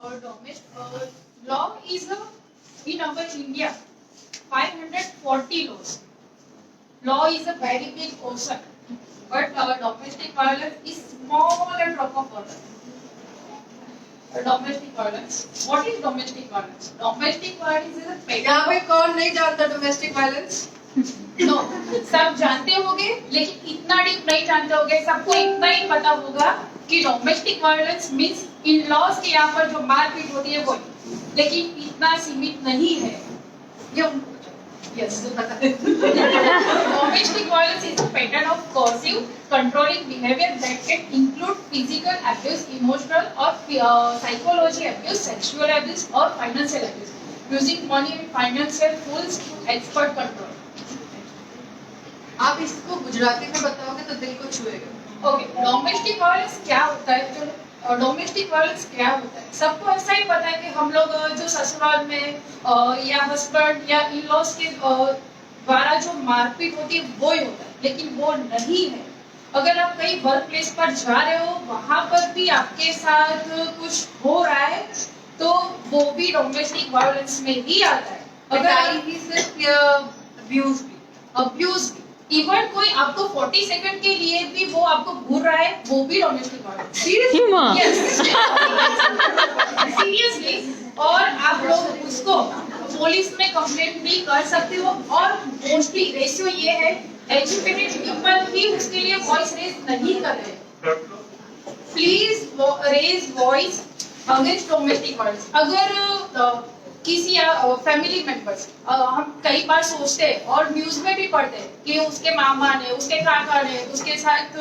Law is in our India 540 laws. Law is a very big ocean, but our domestic violence is smaller drop of water. Domestic violence. What is domestic violence? Domestic violence is a यहाँ पे कौन नहीं जानता domestic violence? No सब जानते होंगे, लेकिन इतना डीप नहीं जानते होंगे। सबको इतना ही पता होगा कि domestic violence means in laws के यहाँ पर जो मारपीट होती है वो, लेकिन इतना सीमित नहीं है। ये yes domestic violence is a pattern of coercive controlling behaviour that can include physical abuse, emotional और साइकोलॉजी अब्यूज, सेक्सुअल अब्यूज और financial abuse using money and financial tools to expert control. आप इसको गुजराती में बताओगे तो दिल को छुएगा। ओके, डोमेस्टिक वायलेंस क्या होता है? चलो, डोमेस्टिक वायलेंस क्या होता है? सबको ऐसा ही पता है कि हम लोग जो ससुराल में या हस्बैंड या इन-लॉज के द्वारा जो मारपीट होती है वो ही होता है, लेकिन वो नहीं है। अगर आप कहीं वर्क प्लेस पर जा रहे हो, वहां पर भी आपके साथ कुछ हो रहा है, तो वो भी डोमेस्टिक वायलेंस में ही आता है। अगर ही सिर्फ या अब्यूज भी इवन कोई आपको 40 सेकंड के लिए भी वो आपको घूर रहा है, वो भी डोमेस्टिक वायलेंस। सीरियसली। और आप लोग उसको पुलिस में कंप्लेंट भी कर सकते हो, और मोस्टली रेशियो ये है एजुकेटेड पीपल ही उसके लिए वॉइस रेज नहीं कर रहे। Please raise voice against domestic violence. अगर किसी फैमिली मेंबर्स, हम कई बार सोचते हैं और न्यूज में भी पढ़ते हैं कि उसके मामा ने, उसके काका ने उसके साथ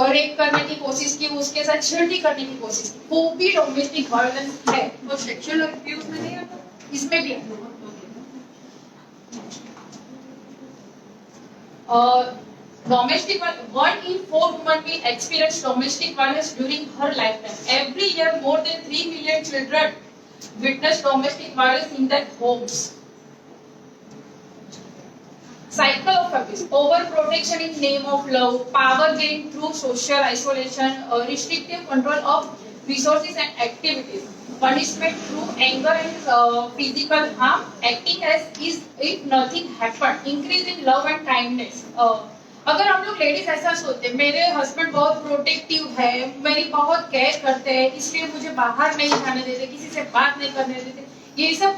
रेप करने की कोशिश की, उसके साथ छेड़छाड़ करने की कोशिश की, वो भी डोमेस्टिक वायलेंस है। और सेक्सुअल अब्यूज में नहीं आता, इसमें भी domestic 1 in 4 women will experience domestic violence during her lifetime. Every year, more than 3 million children witness domestic violence in their homes. Cycle of abuse: overprotection in name of love, power gain through social isolation, restrictive control of resources and activities, punishment through anger and physical harm, acting as if nothing happened, increase in love and kindness. अगर हम लोग ladies ऐसा सोचते हैं, मेरे husband बहुत protective है, मेरी बहुत केयर करते हैं, इसलिए मुझे बाहर नहीं जाने देते, किसी से बात नहीं करने देते, ये सब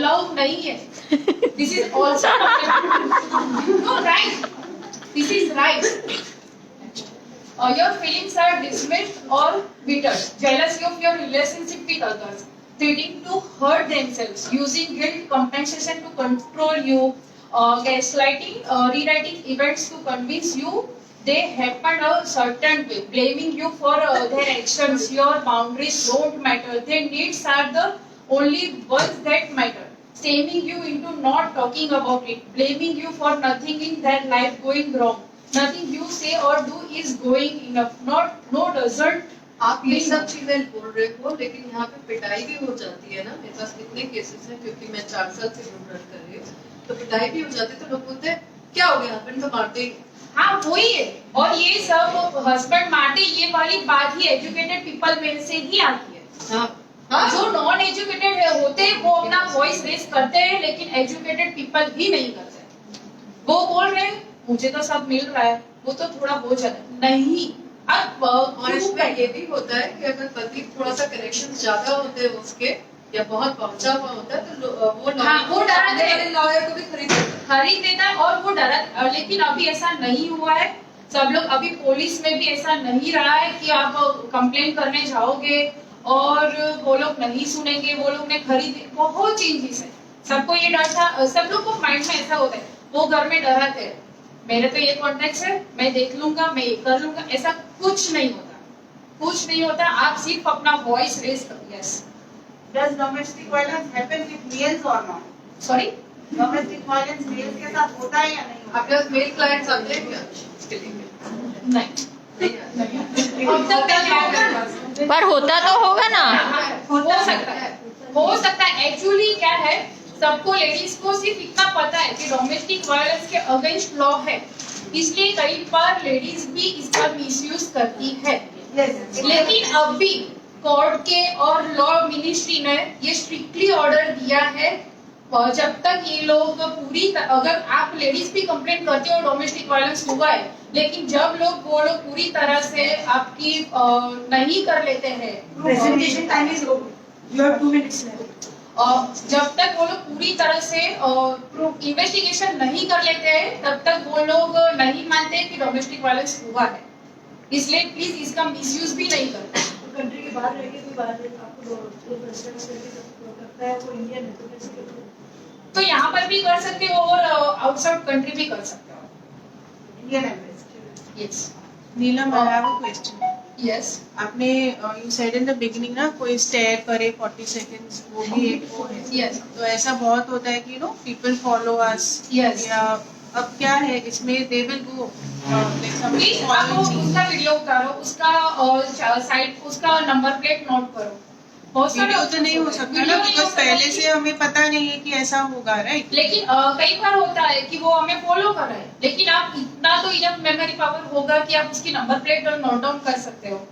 लव नहीं है। This is also no right, this is right. Your feelings are dismissed or bitter, jealousy of your relationship with others, threatening to hurt themselves, using guilt compensation to control you, gaslighting, rewriting events to convince you they happened a certain way, blaming you for their actions. Your boundaries don't matter, their needs are the only ones that matter, shaming you into not talking about it, blaming you for nothing in their life going wrong. Nothing you say or do is going enough. No doesn't. आप ये सब चीजें बोल रहे हो, लेकिन यहाँ पे पिटाई भी हो जाती है ना। मेरे पास कितने केसेस हैं, क्योंकि मैं 4 साल से रूम रन कर रही हूँ, तो पिटाई भी हो जाती है। तो लोग बोलते हैं क्या हो गया, हस्बैंड तो मारते ही। हाँ वही है, और ये सब हस्बैंड मारते, ये वाली बात ही एजुकेटेड पीपल में से ही आती है। हाँ। जो नॉन एजुकेटेड होते हैं वो अपना वॉइस रेज करते हैं, लेकिन एजुकेटेड पीपल ही नहीं करते। वो बोल रहे हैं मुझे तो सब मिल रहा है, वो तो थोड़ा हो जाता नहीं। अब और इसमें ये भी होता है कि अगर पति थोड़ा सा कनेक्शन ज्यादा होते हैं उसके, या बहुत पहुंचा हुआ होता है, तो वो डरा लॉयर को भी खरीद देता है, और वो डरा। लेकिन अभी ऐसा नहीं हुआ है। सब लोग अभी पुलिस में भी ऐसा नहीं रहा है कि आप कंप्लेन करने जाओगे और वो लोग नहीं सुनेंगे, वो लोग ने खरीद, बहुत चेंजेस है। सबको ये डर था, सब लोग को माइंड में ऐसा होता है, वो घर में डराते हैं मेरे तो ये कॉन्टेक्ट है, मैं देख लूंगा, मैं ये कर लूंगा। ऐसा कुछ नहीं होता, कुछ नहीं होता। आप सिर्फ अपना वॉइस रेज करो। Yes. Does domestic violence happen with males or not? Sorry, Domestic violence males के साथ होता है या नहीं होता? आपके पास मेल क्लाइंट्स आते हैं क्या इसके लिए? नहीं। अब तक पर होता तो होगा ना। हो सकता है। एक्चुअली क्या है, सबको लेडीज को सिर्फ इतना पता है कि डोमेस्टिक वायलेंस के अगेंस्ट लॉ है, इसलिए कई बार लेडीज भी इसका मिसयूज करती है। लेकिन अब भी कोर्ट के और लॉ मिनिस्ट्री ने ये स्ट्रिक्टली ऑर्डर दिया है, और जब तक ये लोग अगर आप लेडीज भी कंप्लेंट करते हो डोमेस्टिक वायलेंस हुआ है, लेकिन जब वो लोग पूरी तरह से आपकी नहीं कर लेते हैं, Presentation time is over. You have 2 minutes left. जब तक वो लोग पूरी तरह से इन्वेस्टिगेशन नहीं कर लेते हैं, तब तक वो लोग नहीं मानते कि डोमेस्टिक वायलेंस हुआ है। इसलिए प्लीज इसका मिसयूज भी नहीं करते। कंट्री के बाहर रह के कोई बाहर आपको करता है, वो इंडियन है तो कैसे करोगे? तो यहाँ पर भी कर सकते हो और आउटसाइड कंट्री भी कर सकते हो। Indian embassy. Yes Neelam, I have a question. Yes आपने you said in the beginning ना कोई stare करे 40 seconds, वो भी एक वो है। Yes. तो ऐसा बहुत होता है कि people follow us. Yes. या अब क्या है इसमें they will go like somebody please आप following me. उसका वीडियो उतारो, उसका साइड, उसका नंबर प्लेट नोट करो। बहुत सारे वीडियो तो नहीं हो सकता ना, वीडियो नहीं हो बिकॉज सकता पहले कि- से हमें पता नहीं है कि ऐसा होगा, राइट? लेकिन कई बार होता है कि वो हमें फॉलो कर रहे हैं, लेकिन आप इतना तो इनफ मेमोरी पावर होगा कि आप उसकी नंबर प्लेट नोट डाउन कर सकते हो।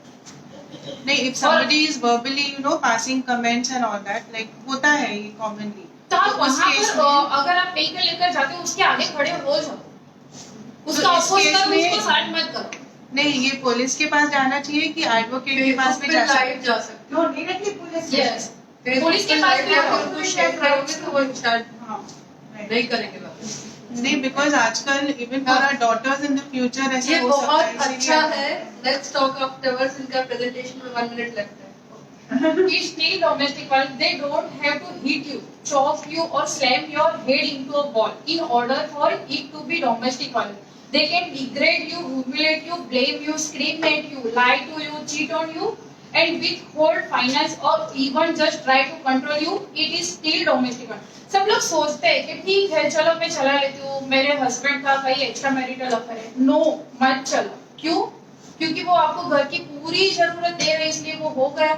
नहीं, if somebody is verbally passing comments and all that, like होता है ये commonly. तो आप उस वहाँ case पर में- अगर आप व्हीकल लेकर जाते हो, उसके आगे खड़े हो जाओ, उसका तो इस अपोज case करो, में- उसको साइड मत करो। नहीं, ये पुलिस के पास जाना चाहिए कि एडवोकेट के पास में जा सकते लाइव जा सकते No, directly police. यस हैं। पुलिस के पास भी अगर जाओ। उनको शेयर करोगे तो वो शायद हाँ, right. नहीं करेंगे वापस। नहीं, बिकॉज आजकल even for our daughters in the future ऐसा ये हो सकता बहुत है, अच्छा इसीलिए- है। Let's talk afterwards. इनका प्रेजेंटेशन में 1 मिनट लगता है। It's still domestic violence. They don't have to hit you, chop you, or slam your head into a wall in order for it to be domestic violence. They can degrade you, humiliate you, blame you, scream at you, lie to you, cheat on you, and withhold finance or even just try to control you. It is still domestic violence. सब लोग सोचते हैं कि ठीक है, चलो मैं चला लेती हूँ, मेरे हस्बैंड का कहीं एक्स्ट्रा मैरिटल अफेयर है। नो, मत चलो। क्यों? क्योंकि वो आपको घर की पूरी जरूरत दे रहे, इसलिए वो हो गया।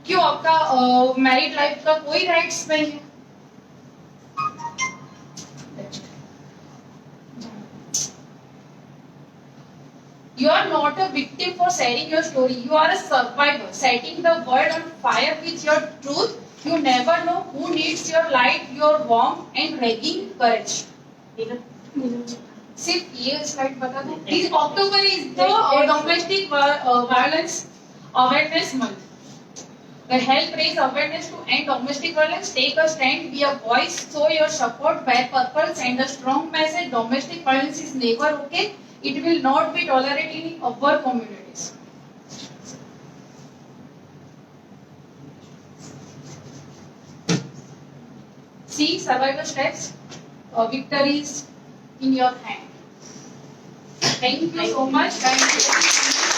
क्यों? आपका मैरिड लाइफ का कोई राइट्स नहीं है। You are not a victim for sharing your story. You are a survivor, setting the world on fire with your truth. You never know who needs your light, your warmth, and ragging courage. सिर्फ ये slide बता दो। This October is the domestic violence awareness month. Help raise awareness to end domestic violence. Take a stand, be a voice, show your support, wear purple, send a strong message. Domestic violence is never okay. It will not be tolerated in our communities. See survival steps. Victory is in your hand. Thank you so much. Thank you.